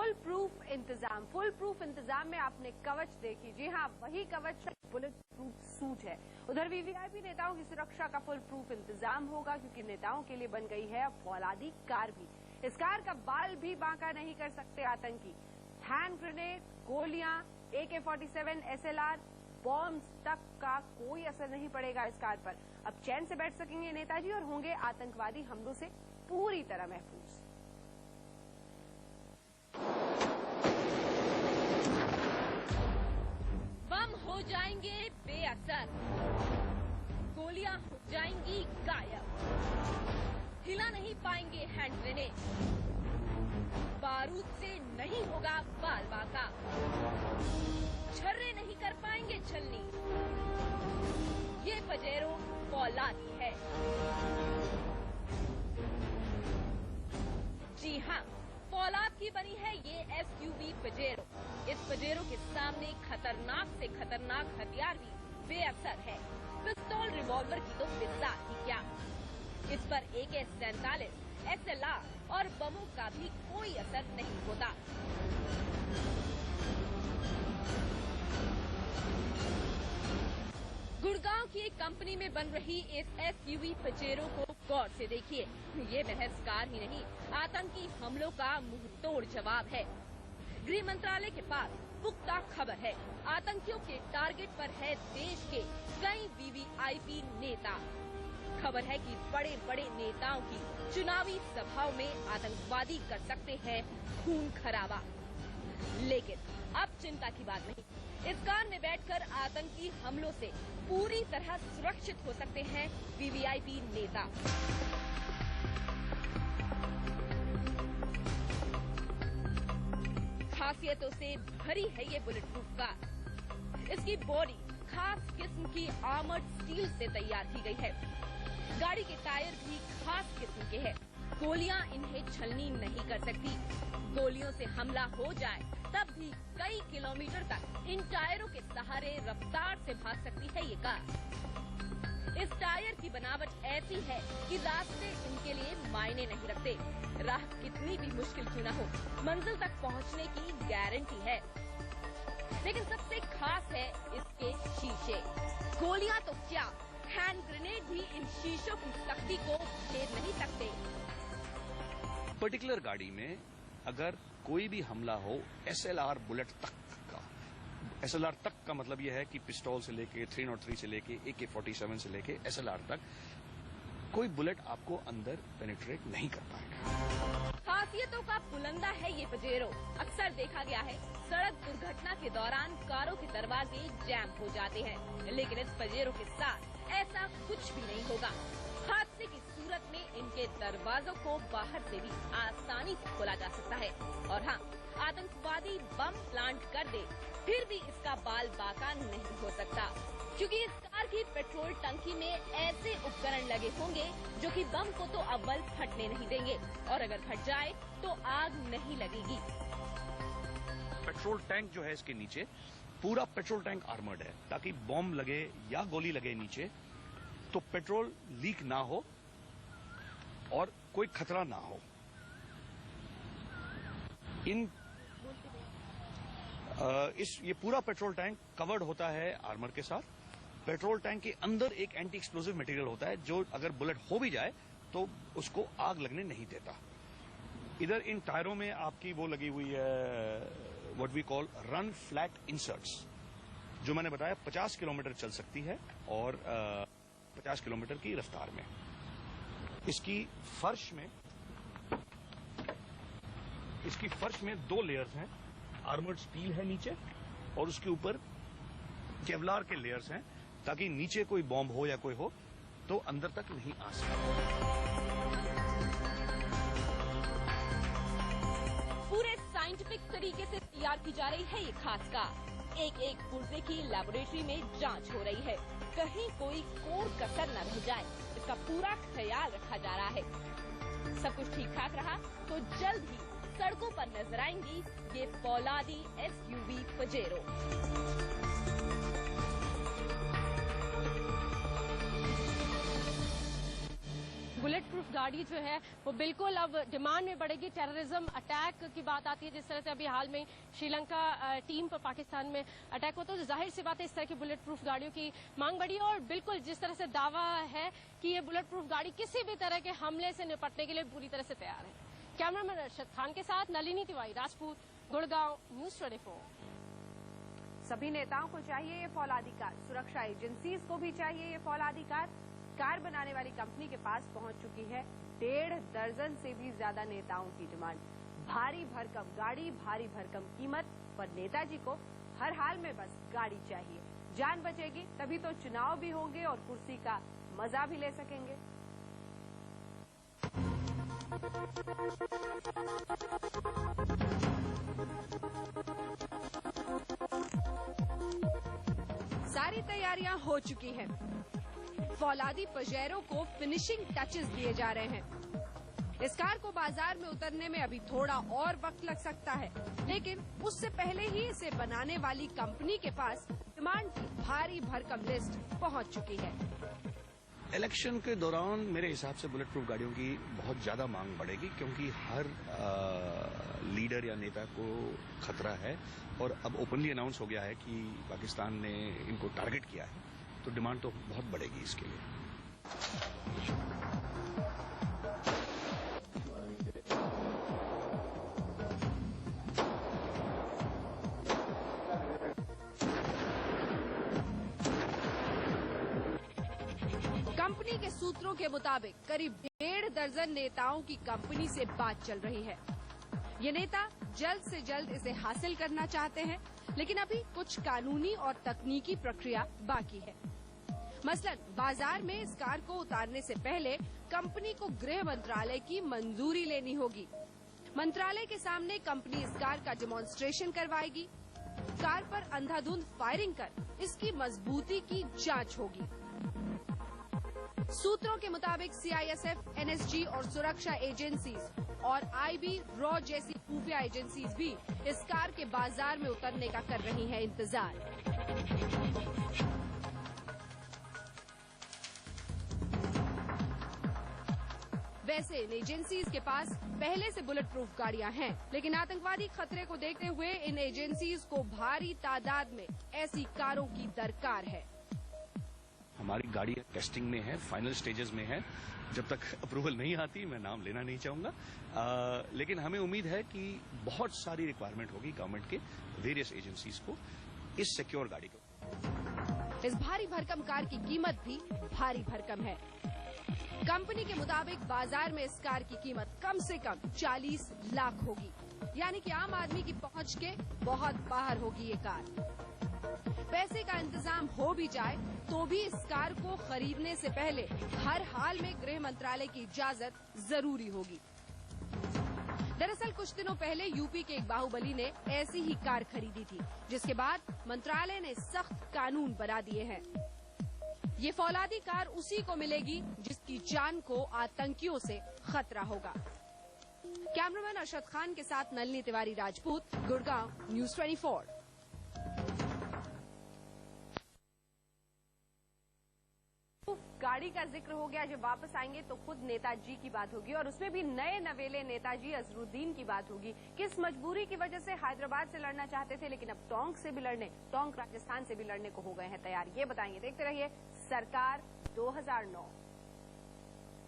Full proof इंतजाम में आपने कवच देखी। जी हाँ, वही कवच बुलेट प्रूफ सूट है। उधर वीवीआईपी नेताओं की सुरक्षा का फुल प्रूफ इंतजाम होगा, क्योंकि नेताओं के लिए बन गई है फौलादी कार भी। इस कार का बाल भी बांका नहीं कर सकते आतंकी। हैंड ग्रेनेड, गोलियां, AK-47, SLR, बॉम्ब तक का कोई असर नहीं पड़ेगा इस कार पर। अब चैन से बैठ सकेंगे नेताजी और होंगे आतंकवादी हमलों से पूरी तरह महफूज। बम हो जाएंगे बेअसर, गोलियां हो जाएंगी गायब, हिला नहीं पाएंगे हैंड ग्रेनेड, बारूद से नहीं होगा बाल बांका, छर्रे नहीं कर पाएंगे छलनी। ये पजेरो फौलादी है। जी हाँ, फौलाद की बनी है ये SUV पजेरो। इस पजेरो के सामने खतरनाक से खतरनाक हथियार भी बेअसर है। पिस्तौल, रिवॉल्वर की तो बिस्सात ही क्या। इस पर AK-47, SLR और बमों का भी कोई असर नहीं होता। गुड़गांव की एक कंपनी में बन रही इस SUV पजेरो को गौर से देखिए। ये महज कार ही नहीं, आतंकी हमलों का मुंहतोड़ जवाब है। गृह मंत्रालय के पास पुख्ता खबर है। आतंकियों के टारगेट पर है देश के कई VVIP नेता। खबर है कि बड़े बड़े नेताओं की चुनावी सभाओं में आतंकवादी कर सकते हैं खून खराबा। लेकिन अब चिंता की बात नहीं, इस कार में बैठकर आतंकी हमलों से पूरी तरह सुरक्षित हो सकते हैं VVIP नेता। खासियतों से भरी है ये बुलेट प्रूफ कार। इसकी बॉडी खास किस्म की आर्मर्ड स्टील से तैयार की गई है। गाड़ी के टायर भी खास किस्म के हैं। गोलियां इन्हें छलनी नहीं कर सकती। गोलियों से हमला हो जाए तब भी कई किलोमीटर तक इन टायरों के सहारे रफ्तार से भाग सकती है ये कार। इस टायर की बनावट ऐसी है कि रास्ते इनके लिए मायने नहीं रखते। राह कितनी भी मुश्किल क्यों न हो, मंजिल तक पहुंचने की गारंटी है। लेकिन सबसे खास है इसके शीशे। गोलियां तो क्या, हैंड ग्रेनेड भी इन शीशों की सख्ती को भेद नहीं सकते। पर्टिकुलर गाड़ी में अगर कोई भी हमला हो, SLR बुलेट तक का, SLR तक का मतलब यह है कि पिस्तौल से लेके 303 से लेके AK-47 से लेके SLR तक कोई बुलेट आपको अंदर पेनिट्रेट नहीं कर पाएगा। खासियतों का बुलंदा है ये पजेरो। अक्सर देखा गया है सड़क दुर्घटना के दौरान कारों के दरवाजे जैम हो जाते हैं, लेकिन इस पजेरो के साथ ऐसा कुछ भी नहीं होगा। हादसे की सूरत में इनके दरवाजों को बाहर से भी आसानी से खोला जा सकता है। और हाँ, आतंकवादी बम प्लांट कर दे फिर भी इसका बाल बांका नहीं हो सकता, क्योंकि इस कार की पेट्रोल टंकी में ऐसे उपकरण लगे होंगे जो कि बम को तो अव्वल फटने नहीं देंगे, और अगर फट जाए तो आग नहीं लगेगी। पेट्रोल टैंक जो है इसके नीचे, पूरा पेट्रोल टैंक आर्मर्ड है, ताकि बॉम्ब लगे या गोली लगे नीचे तो पेट्रोल लीक ना हो और कोई खतरा ना हो। ये पूरा पेट्रोल टैंक कवर्ड होता है आर्मर के साथ। पेट्रोल टैंक के अंदर एक एंटी एक्सप्लोसिव मटेरियल होता है जो अगर बुलेट हो भी जाए तो उसको आग लगने नहीं देता। इधर इन टायरों में आपकी वो लगी हुई है what we call run flat inserts, जो मैंने बताया 50 किलोमीटर चल सकती है और 50 किलोमीटर की रफ्तार में। इसकी फर्श में 2 लेयर्स हैं। आर्मर्ड स्टील है नीचे और उसके ऊपर केवलार के लेयर्स हैं, ताकि नीचे कोई बॉम्ब हो या कोई हो तो अंदर तक नहीं आ सके। पूरे साइंटिफिक तरीके से तैयार की जा रही है ये खास कार। एक एक पुर्जे की लैबोरेटरी में जांच हो रही है, कहीं कोई कोर कसर न रह जाए, इसका पूरा ख्याल रखा जा रहा है। सब कुछ ठीक ठाक रहा तो जल्द ही सड़कों पर नजर आएंगी ये फौलादी SUV पजेरो। बुलेट प्रूफ गाड़ी जो है वो बिल्कुल अब डिमांड में बढ़ेगी। टेररिज्म अटैक की बात आती है, जिस तरह से अभी हाल में श्रीलंका टीम पर पाकिस्तान में अटैक होता है, तो जाहिर सी बात है इस तरह की बुलेट प्रूफ गाड़ियों की मांग बढ़ी। और बिल्कुल जिस तरह से दावा है कि ये बुलेट प्रूफ गाड़ी किसी भी तरह के हमले से निपटने के लिए पूरी तरह से तैयार है। कैमरामैन अरशद खान के साथ नलिनी तिवारी, राजपूत, गुड़गांव, न्यूज 24। सभी नेताओं को चाहिए ये फौलादी कार, सुरक्षा एजेंसीज को भी चाहिए ये फौलादी कार। कार बनाने वाली कंपनी के पास पहुंच चुकी है 1.5 दर्जन से भी ज्यादा नेताओं की डिमांड। भारी भरकम गाड़ी, भारी भरकम कीमत, पर नेताजी को हर हाल में बस गाड़ी चाहिए। जान बचेगी तभी तो चुनाव भी होंगे और कुर्सी का मजा भी ले सकेंगे। सारी तैयारियां हो चुकी हैं। फौलादी पजेरो को फिनिशिंग टचेस दिए जा रहे हैं। इस कार को बाजार में उतरने में अभी थोड़ा और वक्त लग सकता है, लेकिन उससे पहले ही इसे बनाने वाली कंपनी के पास डिमांड की भारी भरकम लिस्ट पहुंच चुकी है। इलेक्शन के दौरान मेरे हिसाब से बुलेट प्रूफ गाड़ियों की बहुत ज्यादा मांग बढ़ेगी, क्योंकि हर लीडर या नेता को खतरा है और अब ओपनली अनाउंस हो गया है कि पाकिस्तान ने इनको टारगेट किया है, तो डिमांड तो बहुत बढ़ेगी इसके लिए। कंपनी के सूत्रों के मुताबिक करीब 1.5 दर्जन नेताओं की कंपनी से बात चल रही है। ये नेता जल्द से जल्द इसे हासिल करना चाहते हैं, लेकिन अभी कुछ कानूनी और तकनीकी प्रक्रिया बाकी है। मसलन बाजार में इस कार को उतारने से पहले कंपनी को गृह मंत्रालय की मंजूरी लेनी होगी। मंत्रालय के सामने कंपनी इस कार का डेमोन्स्ट्रेशन करवाएगी। कार पर अंधाधुंध फायरिंग कर इसकी मजबूती की जांच होगी। सूत्रों के मुताबिक CISF, NSG और सुरक्षा एजेंसीज और IB, रॉ जैसी खुफिया एजेंसीज भी इस कार के बाजार में उतरने का कर रही हैं इंतजार। वैसे इन एजेंसीज के पास पहले से बुलेट प्रूफ गाड़ियां हैं, लेकिन आतंकवादी खतरे को देखते हुए इन एजेंसीज को भारी तादाद में ऐसी कारों की दरकार है। हमारी गाड़ी टेस्टिंग में है, फाइनल स्टेजेस में है। जब तक अप्रूवल नहीं आती मैं नाम लेना नहीं चाहूंगा, लेकिन हमें उम्मीद है कि बहुत सारी रिक्वायरमेंट होगी गवर्नमेंट के वेरियस एजेंसीज को इस सिक्योर गाड़ी को। इस भारी भरकम कार की कीमत भी भारी भरकम है। कंपनी के मुताबिक बाजार में इस कार की कीमत कम से कम 40 लाख होगी, यानी कि आम आदमी की पहुंच के बहुत बाहर होगी ये कार। पैसे का इंतजाम हो भी जाए तो भी इस कार को खरीदने से पहले हर हाल में गृह मंत्रालय की इजाजत जरूरी होगी। दरअसल कुछ दिनों पहले यूपी के एक बाहुबली ने ऐसी ही कार खरीदी थी, जिसके बाद मंत्रालय ने सख्त कानून बना दिए हैं। ये फौलादी कार उसी को मिलेगी जिसकी जान को आतंकियों से खतरा होगा। कैमरामैन अरशद खान के साथ नलिनी तिवारी, राजपूत, गुड़गांव, न्यूज 24। गाड़ी का जिक्र हो गया, जब वापस आएंगे तो खुद नेताजी की बात होगी और उसमें भी नए नवेले नेताजी अजहरुद्दीन की बात होगी। किस मजबूरी की वजह से हैदराबाद से लड़ना चाहते थे, लेकिन अब टोंक राजस्थान से भी लड़ने को हो गए हैं तैयार, ये बताएंगे। देखते रहिए सरकार 2009।